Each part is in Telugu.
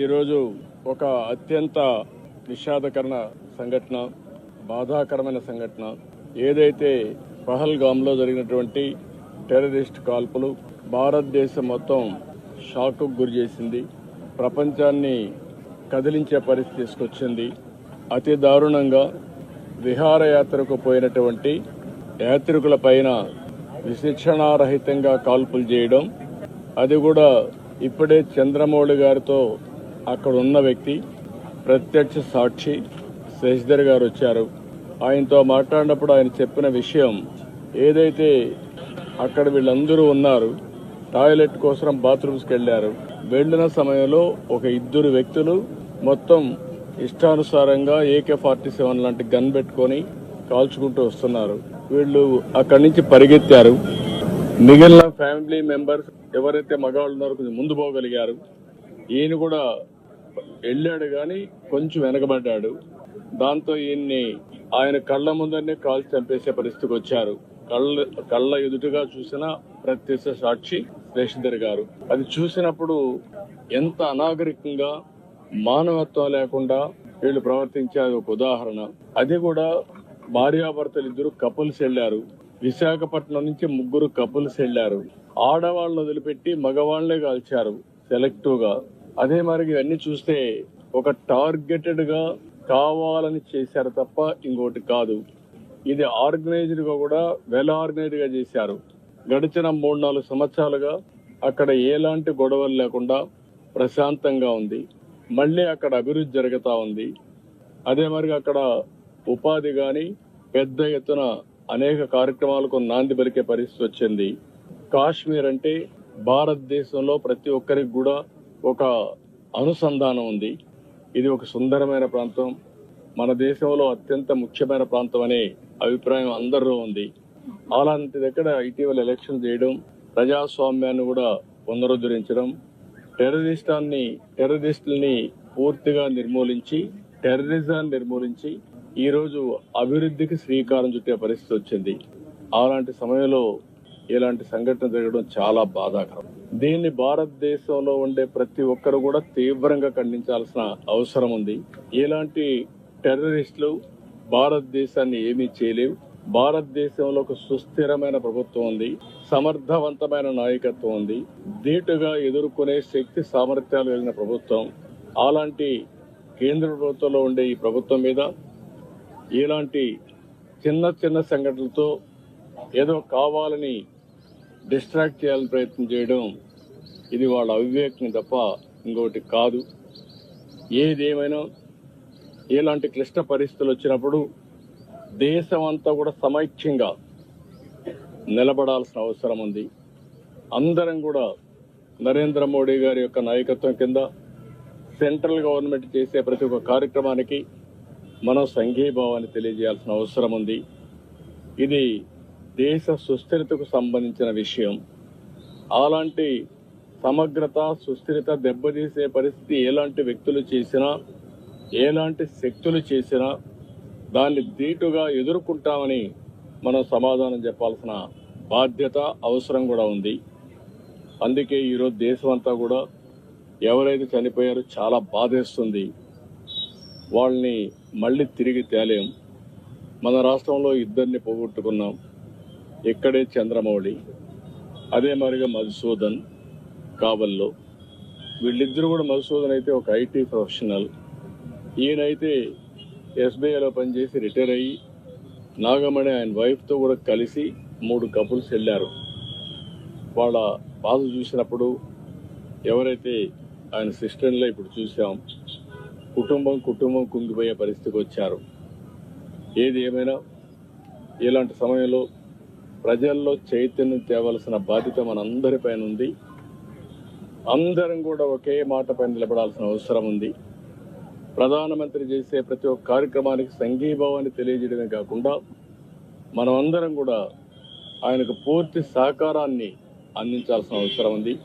ఈరోజు ఒక అత్యంత విషాదకరణ సంఘటన, బాధాకరమైన సంఘటన ఏదైతే పహల్గామ్లో జరిగినటువంటి టెర్రరిస్ట్ కాల్పులు భారతదేశం మొత్తం షాక్కు గురి చేసింది. ప్రపంచాన్ని కదిలించే పరిస్థితి తీసుకొచ్చింది. అతి దారుణంగా విహారయాత్రకు పోయినటువంటి యాత్రికుల పైన విశిక్షణారహితంగా కాల్పులు చేయడం, అది కూడా ఇప్పుడే చంద్రమౌళి గారితో అక్కడ ఉన్న వ్యక్తి ప్రత్యక్ష సాక్షి శశిధర్ గారు వచ్చారు. ఆయనతో మాట్లాడినప్పుడు ఆయన చెప్పిన విషయం ఏదైతే అక్కడ వీళ్ళందరూ ఉన్నారు, టాయిలెట్ కోసం బాత్రూమ్స్కి వెళ్లారు. వెళ్లిన సమయంలో ఒక ఇద్దరు వ్యక్తులు మొత్తం ఇష్టానుసారంగా AK-47 లాంటి గన్ పెట్టుకొని కాల్చుకుంటూ వస్తున్నారు. వీళ్ళు అక్కడి నుంచి పరిగెత్తారు. మిగిలిన ఫ్యామిలీ మెంబర్స్ ఎవరైతే మగవాళ్ళు ఉన్నారో కొంచెం ముందు పోగలిగారు. ఈయన కూడా వెళ్ళాడు కానీ కొంచెం వెనకబడ్డాడు. దాంతో ఈయన్ని ఆయన కళ్ళ ముందరనే కాల్చి చంపేసే పరిస్థితికి వచ్చారు. కళ్ళ ఎదుటిగా చూసిన ప్రత్యక్ష సాక్షి శశిధర్ గారు. అది చూసినప్పుడు ఎంత అనాగరికంగా, మానవత్వం లేకుండా వీళ్ళు ప్రవర్తించేది ఒక ఉదాహరణ. అది కూడా భార్యాభర్తలు ఇద్దరు కపుల్స్ వెళ్లారు. విశాఖపట్నం నుంచి ముగ్గురు కపుల్స్ వెళ్లారు. ఆడవాళ్ళను వదిలిపెట్టి మగవాళ్లే కాల్చారు సెలెక్టివ్ గా. అదే మరి ఇవన్నీ చూస్తే ఒక టార్గెటెడ్ గా కావాలని చేశారు తప్ప ఇంకోటి కాదు. ఇది ఆర్గనైజ్డ్ గా కూడా వెల్ ఆర్గనైజ్డ్ గా చేశారు. గడిచిన 3-4 సంవత్సరాలుగా అక్కడ ఎలాంటి గొడవలు లేకుండా ప్రశాంతంగా ఉంది. మళ్లీ అక్కడ అభివృద్ధి జరుగుతా ఉంది. అదే మరి అక్కడ ఉపాధి గాని పెద్ద ఎత్తున అనేక కార్యక్రమాలకు నాంది పలికే పరిస్థితి వచ్చింది. కాశ్మీర్ అంటే భారతదేశంలో ప్రతి ఒక్కరికి కూడా ఒక అనుసంధానం ఉంది. ఇది ఒక సుందరమైన ప్రాంతం, మన దేశంలో అత్యంత ముఖ్యమైన ప్రాంతం అనే అభిప్రాయం అందరిలో ఉంది. అలాంటి దగ్గర ఇటీవల ఎలక్షన్ చేయడం, ప్రజాస్వామ్యాన్ని కూడా పునరుద్ధరించడం, టెర్రరిస్టుల్ని పూర్తిగా నిర్మూలించి, టెర్రరిజాన్ని నిర్మూలించి ఈ రోజు అభివృద్ధికి శ్రీకారం చుట్టే పరిస్థితి వచ్చింది. అలాంటి సమయంలో ఇలాంటి సంఘటన జరగడం చాలా బాధాకరం. దీన్ని భారతదేశంలో ఉండే ప్రతి ఒక్కరు కూడా తీవ్రంగా ఖండించాల్సిన అవసరం ఉంది. ఇలాంటి టెర్రరిస్టులు భారతదేశాన్ని ఏమీ చేయలేవు. భారతదేశంలో ఒక సుస్థిరమైన ప్రభుత్వం ఉంది, సమర్థవంతమైన నాయకత్వం ఉంది, ధీటుగా ఎదుర్కొనే శక్తి సామర్థ్యాలు కలిగిన ప్రభుత్వం. అలాంటి కేంద్ర ప్రభుత్వంలో ఉండే ఈ ప్రభుత్వం మీద ఇలాంటి చిన్న సంఘటనలతో ఏదో కావాలని డిస్ట్రాక్ట్ చేయాలని ప్రయత్నం చేయడం, ఇది వాళ్ళ అవివేకం తప్ప ఇంకోటి కాదు. ఏదేమైనా ఇలాంటి క్లిష్ట పరిస్థితులు వచ్చినప్పుడు దేశం అంతా కూడా సమైక్యంగా నిలబడాల్సిన అవసరం ఉంది. అందరం కూడా నరేంద్ర మోడీ గారి యొక్క నాయకత్వం కింద సెంట్రల్ గవర్నమెంట్ చేసే ప్రతి ఒక్క కార్యక్రమానికి మనం సంఘీభావాన్ని తెలియజేయాల్సిన అవసరం ఉంది. ఇది దేశ సుస్థిరతకు సంబంధించిన విషయం. అలాంటి సమగ్రత, సుస్థిరత దెబ్బతీసే పరిస్థితి ఎలాంటి వ్యక్తులు చేసినా, ఎలాంటి శక్తులు చేసినా దాన్ని ధీటుగా ఎదుర్కొంటామని మనం సమాధానం చెప్పాల్సిన బాధ్యత, అవసరం కూడా ఉంది. అందుకే ఈరోజు దేశం అంతా కూడా ఎవరైతే చనిపోయారో చాలా బాధేస్తుంది. వాళ్ళని మళ్ళీ తిరిగి తేలేం. మన రాష్ట్రంలో ఇద్దరిని పోగొట్టుకున్నాం. ఇక్కడే చంద్రమౌళి, అదే మరిగా మధుసూదన్ కావల్లో. వీళ్ళిద్దరూ కూడా, మధుసూదన్ అయితే ఒక IT ప్రొఫెషనల్, ఈయనైతే SBIలో పనిచేసి రిటైర్ అయ్యి నాగమణి ఆయన వైఫ్తో కూడా కలిసి 3 కపుల్స్ వెళ్లారు. వాళ్ళ బాధ చూసినప్పుడు ఎవరైతే ఆయన సిస్టర్లో ఇప్పుడు చూసాం, కుటుంబం కుంగిపోయే పరిస్థితికి వచ్చారు. ఏది ఏమైనా ఇలాంటి సమయంలో ప్రజల్లో చైతన్యం తేవలసిన బాధ్యత మనందరిపైన ఉంది. అందరం కూడా ఒకే మాట పైన నిలబడాల్సిన అవసరం ఉంది. ప్రధానమంత్రి చేసే ప్రతి ఒక్క కార్యక్రమానికి సంఘీభావాన్ని తెలియజేయడమే కాకుండా మనం అందరం కూడా ఆయనకు పూర్తి సహకారాన్ని అందించాల్సిన అవసరం ఉంది.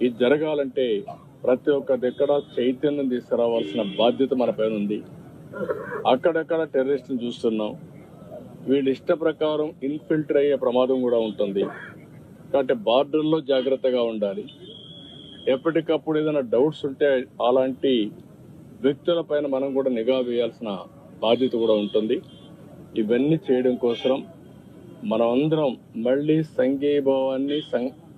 ఇది జరగాలంటే ప్రతి ఒక్క దగ్గర చైతన్యం తీసుకురావాల్సిన బాధ్యత మన పైన ఉంది. అక్కడక్కడ టెర్రరిస్టులు చూస్తున్నాం. వీళ్ళ ఇష్ట ప్రకారం ఇన్ఫిల్టర్ అయ్యే ప్రమాదం కూడా ఉంటుంది. కాబట్టి బార్డర్లో జాగ్రత్తగా ఉండాలి. ఎప్పటికప్పుడు ఏదైనా డౌట్స్ ఉంటే అలాంటి వ్యక్తుల పైన మనం కూడా నిఘా వేయాల్సిన బాధ్యత కూడా ఉంటుంది. ఇవన్నీ చేయడం కోసం మనం అందరం మళ్ళీ సంఘీభావాన్ని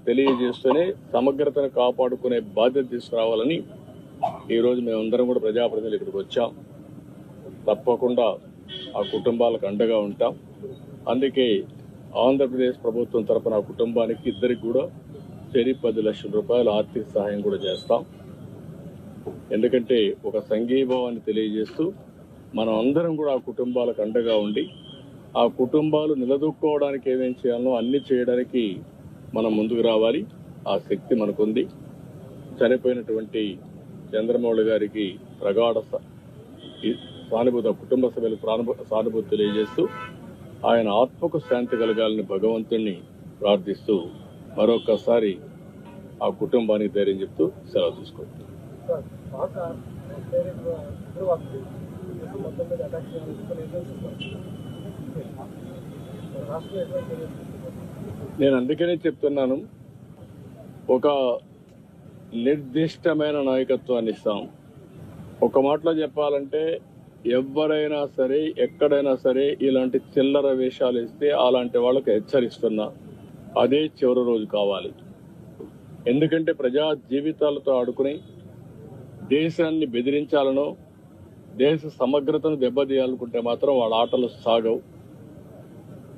తెలియజేస్తూనే సమగ్రతను కాపాడుకునే బాధ్యత తీసుకురావాలని ఈరోజు మేమందరం కూడా ప్రజాప్రతినిధులు ఇక్కడికి వచ్చాం. తప్పకుండా ఆ కుటుంబాలకు అండగా ఉంటాం. అందుకే ఆంధ్రప్రదేశ్ ప్రభుత్వం తరపున ఆ కుటుంబానికి ఇద్దరికి కూడా 10 లక్షల రూపాయల ఆర్థిక సహాయం కూడా చేస్తాం. ఎందుకంటే ఒక సంఘీభావాన్ని తెలియజేస్తూ మనం అందరం కూడా ఆ కుటుంబాలకు అండగా ఉండి ఆ కుటుంబాలు నిలదొక్కుకోవడానికి ఏమేం చేయాలో అన్ని చేయడానికి మనం ముందుకు రావాలి. ఆ శక్తి మనకుంది. చనిపోయినటువంటి చంద్రమౌళి గారికి ప్రగాఢ సానుభూతి, కుటుంబ సభ్యులకు సానుభూతి తెలియజేస్తూ ఆయన ఆత్మకు శాంతి కలగాలని భగవంతుణ్ణి ప్రార్థిస్తూ మరొకసారి ఆ కుటుంబానికి ధైర్యం చెప్తూ సెలవు తీసుకుంటాం. నేను అందుకనే చెప్తున్నాను, ఒక నిర్దిష్టమైన నాయకత్వాన్ని ఇస్తాం. ఒక మాటలో చెప్పాలంటే ఎవరైనా సరే ఎక్కడైనా సరే ఇలాంటి చిల్లర వేషాలు ఇస్తే అలాంటి వాళ్ళకు హెచ్చరిస్తున్నా అదే చివరి రోజు కావాలి. ఎందుకంటే ప్రజా జీవితాలతో ఆడుకుని దేశాన్ని బెదిరించాలనో దేశ సమగ్రతను దెబ్బతీయాలనుకుంటే మాత్రం వాళ్ళ ఆటలు సాగవు.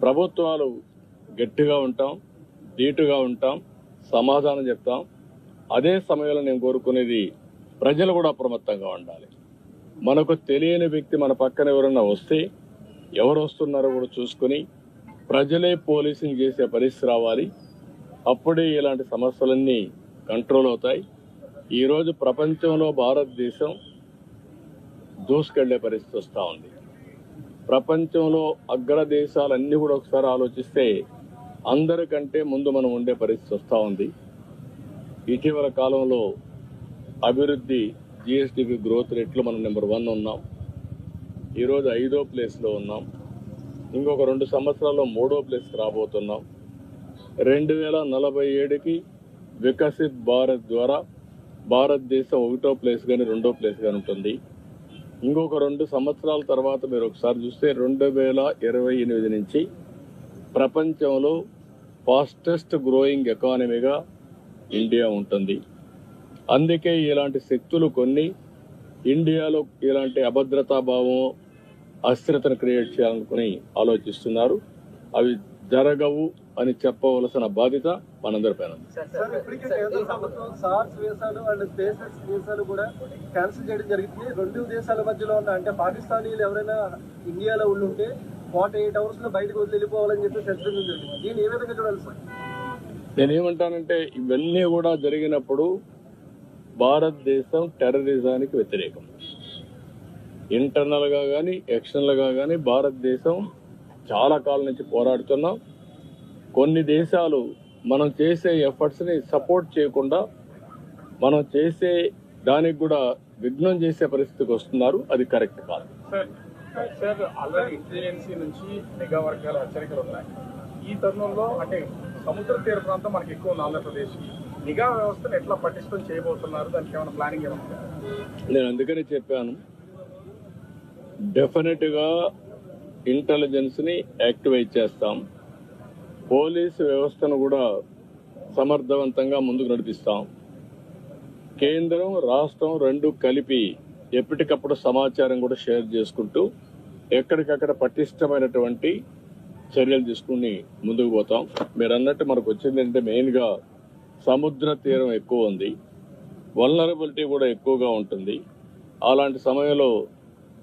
ప్రభుత్వాలు గట్టిగా ఉంటాం, ధీటుగా ఉంటాం, సమాధానం చెప్తాం. అదే సమయంలో నేను కోరుకునేది ప్రజలు కూడా అప్రమత్తంగా ఉండాలి. మనకు తెలియని వ్యక్తి మన పక్కన ఎవరన్నా వస్తే ఎవరు వస్తున్నారో కూడా చూసుకుని ప్రజలే పోలీసింగ్ చేసే పరిస్థితి రావాలి. అప్పుడే ఇలాంటి సమస్యలన్నీ కంట్రోల్ అవుతాయి. ఈరోజు ప్రపంచంలో భారతదేశం దూసుకెళ్లే పరిస్థితి వస్తూ ఉంది. ప్రపంచంలో అగ్రదేశాలన్నీ కూడా ఒకసారి ఆలోచిస్తే అందరికంటే ముందు మనం ఉండే పరిస్థితి వస్తూ ఉంది. ఇటీవల కాలంలో అభివృద్ధి జిఎస్డిపి గ్రోత్ రేట్లో మనం నెంబర్ 1 ఉన్నాం. ఈరోజు 5వ ప్లేస్లో ఉన్నాం. ఇంకొక 2 సంవత్సరాల్లో 3వ ప్లేస్కి రాబోతున్నాం. 2047కి వికసిత్ భారత్ ద్వారా భారతదేశం 1వ ప్లేస్ కానీ 2వ ప్లేస్ కానీ ఉంటుంది. ఇంకొక 2 సంవత్సరాల తర్వాత మీరు ఒకసారి చూస్తే 2028 నుంచి ప్రపంచంలో ఫాస్టెస్ట్ గ్రోయింగ్ ఎకానమీగా ఇండియా ఉంటుంది. అందుకే ఇలాంటి శక్తులు కొన్ని ఇండియాలో ఇలాంటి అభద్రతాభావం, అస్థిరతను క్రియేట్ చేయాలనుకుని ఆలోచిస్తున్నారు. అవి జరగవు అని చెప్పవలసిన బాధ్యత మనందరిపైన ఉంది. కూడా క్యాన్సిల్ చేయడం జరిగింది. 2 దేశాల మధ్యలో ఉన్న అంటే పాకిస్తానీలు ఎవరైనా ఇండియాలో ఉండుంటే 48 అవర్స్ లో బయటకు వెళ్ళిపోవాలని చెప్పి చర్చించడం జరిగింది. దీన్ని ఏ విధంగా చూడాలి సార్? నేనేమంటానంటే ఇవన్నీ కూడా జరిగినప్పుడు భారతదేశం టెర్రరిజానికి వ్యతిరేకం. ఇంటర్నల్ గా కానీ ఎక్స్టర్నల్ గా కానీ భారతదేశం చాలా కాలం నుంచి పోరాడుతున్నాం. కొన్ని దేశాలు మనం చేసే ఎఫర్ట్స్ ని సపోర్ట్ చేయకుండా మనం చేసే దానికి కూడా విఘ్నం చేసే పరిస్థితికి వస్తున్నారు. అది కరెక్ట్ కాదు. సార్ ఆల్రెడీ ఇంటెలిజెన్సీ నుంచి నిఘా వర్గాల హెచ్చరికలు ఉన్నాయి. ఈ తరుణంలో అంటే సముద్ర తీర ప్రాంతం మనకి ఎక్కువ ఉంది ఆంధ్రప్రదేశ్. నిఘా వ్యవస్థను ఎట్లా పటిష్టం చేయబోతున్నారు? దానికి ఏమైనా ప్లానింగ్ ఏమైనా? నేను అందుకని చెప్పాను, డెఫినెట్ గా ఇంటెలిజెన్స్ ని యాక్టివేట్ చేస్తాం. పోలీసు వ్యవస్థను కూడా సమర్థవంతంగా ముందుకు నడిపిస్తాం. కేంద్రం రాష్ట్రం 2 కలిపి ఎప్పటికప్పుడు సమాచారం కూడా షేర్ చేసుకుంటూ ఎక్కడికక్కడ పటిష్టమైనటువంటి చర్యలు తీసుకుని ముందుకు పోతాం. మీరు అన్నట్టు మనకు వచ్చింది అంటే మెయిన్ గా సముద్ర తీరం ఎక్కువ ఉంది, వల్నరబిలిటీ కూడా ఎక్కువగా ఉంటుంది. అలాంటి సమయంలో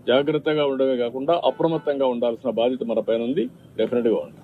జాగ్రత్తగా ఉండడమే కాకుండా అప్రమత్తంగా ఉండాల్సిన బాధ్యత మన పైన ఉంది. డెఫినెట్ గా ఉంది.